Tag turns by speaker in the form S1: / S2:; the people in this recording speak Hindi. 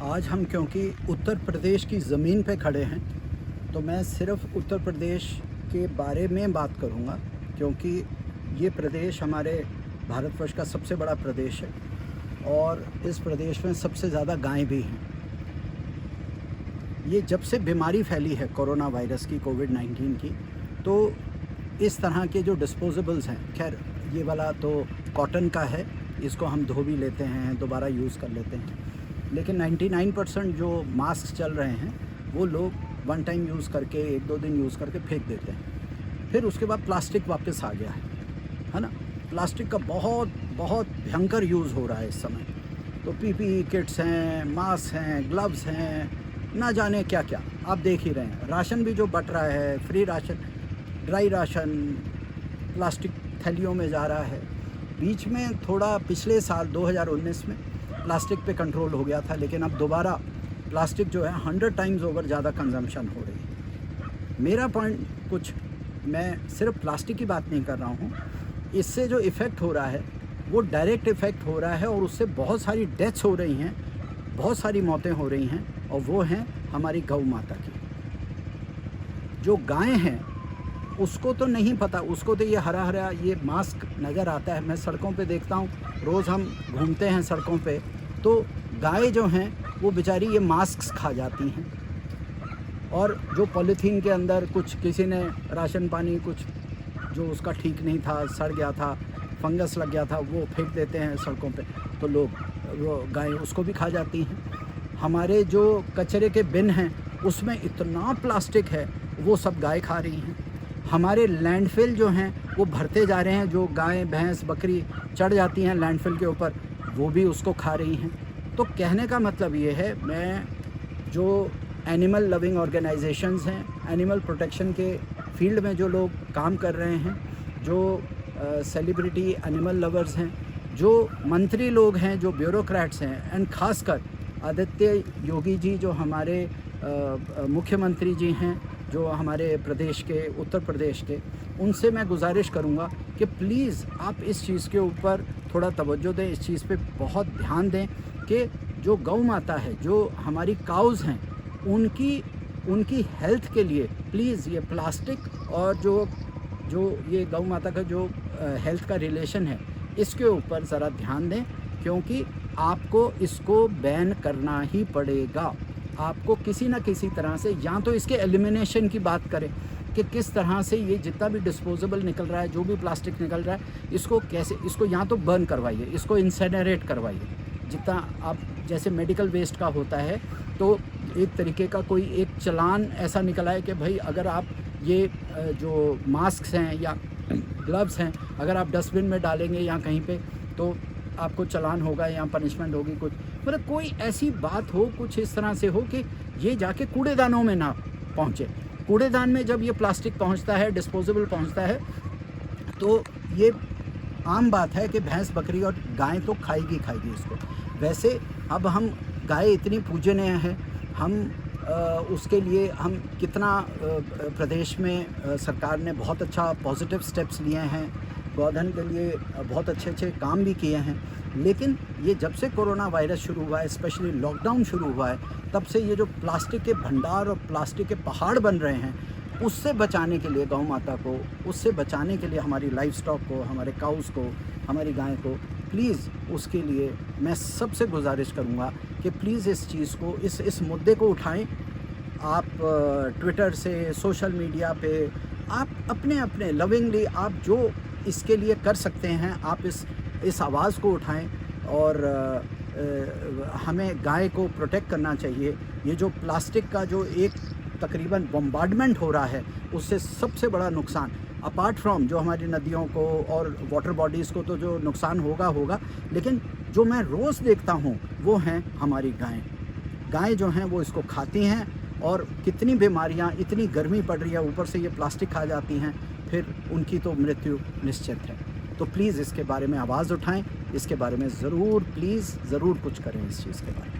S1: आज हम क्योंकि उत्तर प्रदेश की ज़मीन पे खड़े हैं तो मैं सिर्फ उत्तर प्रदेश के बारे में बात करूंगा, क्योंकि ये प्रदेश हमारे भारतवर्ष का सबसे बड़ा प्रदेश है और इस प्रदेश में सबसे ज़्यादा गायें भी हैं। ये जब से बीमारी फैली है कोरोना वायरस की, कोविड-19 की, तो इस तरह के जो डिस्पोजेबल्स हैं, खैर ये वाला तो कॉटन का है, इसको हम धो भी लेते हैं, दोबारा यूज़ कर लेते हैं, लेकिन 99% जो मास्क चल रहे हैं वो लोग वन टाइम यूज़ करके 1-2 दिन यूज़ करके फेंक देते हैं। फिर उसके बाद प्लास्टिक वापस आ गया है ना। प्लास्टिक का बहुत बहुत भयंकर यूज़ हो रहा है इस समय। तो पीपीई किट्स हैं, मास्क हैं, ग्लव्स हैं, ना जाने क्या क्या आप देख ही रहे हैं। राशन भी जो बट रहा है, free ration, dry ration plastic थैलियों में जा रहा है। बीच में थोड़ा पिछले साल 2019 में प्लास्टिक पे कंट्रोल हो गया था, लेकिन अब दोबारा प्लास्टिक जो है 100 टाइम्स ओवर ज़्यादा कंजम्पशन हो रही है। मेरा पॉइंट कुछ, मैं सिर्फ प्लास्टिक की बात नहीं कर रहा हूँ, इससे जो इफ़ेक्ट हो रहा है वो डायरेक्ट इफ़ेक्ट हो रहा है और उससे बहुत सारी डेथ्स हो रही हैं, बहुत सारी मौतें हो रही हैं, और वो हैं हमारी गौ माता की। जो गायें हैं उसको तो नहीं पता, उसको तो ये हरा हरा ये मास्क नज़र आता है। मैं सड़कों पे देखता हूँ, रोज़ हम घूमते हैं सड़कों पे, तो गाय जो हैं वो बेचारी ये मास्क खा जाती हैं, और जो पॉलीथीन के अंदर कुछ किसी ने राशन पानी कुछ जो उसका ठीक नहीं था, सड़ गया था, फंगस लग गया था, वो फेंक देते हैं सड़कों पे, तो लोग वो गाय उसको भी खा जाती हैं। हमारे जो कचरे के बिन हैं उसमें इतना प्लास्टिक है, वो सब गाय खा रही हैं। हमारे लैंडफिल जो हैं वो भरते जा रहे हैं, जो गाय भैंस बकरी चढ़ जाती हैं लैंडफिल के ऊपर, वो भी उसको खा रही हैं। तो कहने का मतलब ये है, मैं जो एनिमल लविंग ऑर्गेनाइजेशंस हैं, एनिमल प्रोटेक्शन के फील्ड में जो लोग काम कर रहे हैं, जो सेलिब्रिटी एनिमल लवर्स हैं, जो मंत्री लोग हैं, जो ब्यूरोक्रेट्स हैं, एंड ख़ासकर आदित्य योगी जी जो हमारे मुख्यमंत्री जी हैं, जो हमारे प्रदेश के, उत्तर प्रदेश के, उनसे मैं गुजारिश करूंगा कि प्लीज़ आप इस चीज़ के ऊपर थोड़ा तवज्जो दें, इस चीज़ पे बहुत ध्यान दें कि जो गौ माता है, जो हमारी काउज़ हैं, उनकी हेल्थ के लिए प्लीज़ ये प्लास्टिक और जो ये गौ माता का जो हेल्थ का रिलेशन है, इसके ऊपर ज़रा ध्यान दें, क्योंकि आपको इसको बैन करना ही पड़ेगा। आपको किसी न किसी तरह से, या तो इसके एलिमिनेशन की बात करें कि किस तरह से ये जितना भी डिस्पोजेबल निकल रहा है, जो भी प्लास्टिक निकल रहा है, इसको कैसे, इसको या तो बर्न करवाइए, इसको इंसेनरेट करवाइए। जितना आप, जैसे मेडिकल वेस्ट का होता है, तो एक तरीके का कोई एक चालान ऐसा निकला है कि भाई अगर आप ये जो मास्क हैं या ग्लव्स हैं, अगर आप डस्टबिन में डालेंगे या कहीं पे, तो आपको चालान होगा या पनिशमेंट होगी कुछ। मतलब कोई ऐसी बात हो, कुछ इस तरह से हो कि ये जाके कूड़ेदानों में ना पहुँचे। कूड़ेदान में जब ये प्लास्टिक पहुँचता है, डिस्पोजेबल पहुँचता है, तो ये आम बात है कि भैंस बकरी और गाय तो खाएगी इसको। वैसे अब हम गाय इतनी पूजनीय है, हम उसके लिए हम कितना प्रदेश में सरकार ने बहुत अच्छा पॉजिटिव स्टेप्स लिए हैं, गोधन के लिए बहुत अच्छे काम भी किए हैं। लेकिन ये जब से कोरोना वायरस शुरू हुआ है, स्पेशली लॉकडाउन शुरू हुआ है, तब से ये जो प्लास्टिक के भंडार और प्लास्टिक के पहाड़ बन रहे हैं, उससे बचाने के लिए गौ माता को, उससे बचाने के लिए हमारी लाइफ स्टॉक को, हमारे काउज़ को, हमारी गाय को, प्लीज़ उसके लिए मैं सबसे गुजारिश करूँगा कि प्लीज़ इस चीज़ को, इस मुद्दे को उठाएं। आप ट्विटर से, सोशल मीडिया पे, आप अपने लविंगली आप जो इसके लिए कर सकते हैं, आप इस आवाज़ को उठाएं, और हमें गाय को प्रोटेक्ट करना चाहिए। ये जो प्लास्टिक का जो एक तकरीबन बम्बार्डमेंट हो रहा है, उससे सबसे बड़ा नुकसान, अपार्ट फ्रॉम जो हमारी नदियों को और वाटर बॉडीज़ को तो जो नुकसान होगा, लेकिन जो मैं रोज़ देखता हूँ वो हैं हमारी गायें। गायें जो हैं वो इसको खाती हैं, और कितनी बीमारियाँ, इतनी गर्मी पड़ रही है, ऊपर से ये प्लास्टिक खा जाती हैं, फिर उनकी तो मृत्यु निश्चित है। तो प्लीज़ इसके बारे में आवाज़ उठाएं, इसके बारे में ज़रूर, प्लीज़ ज़रूर कुछ करें इस चीज़ के बारे में।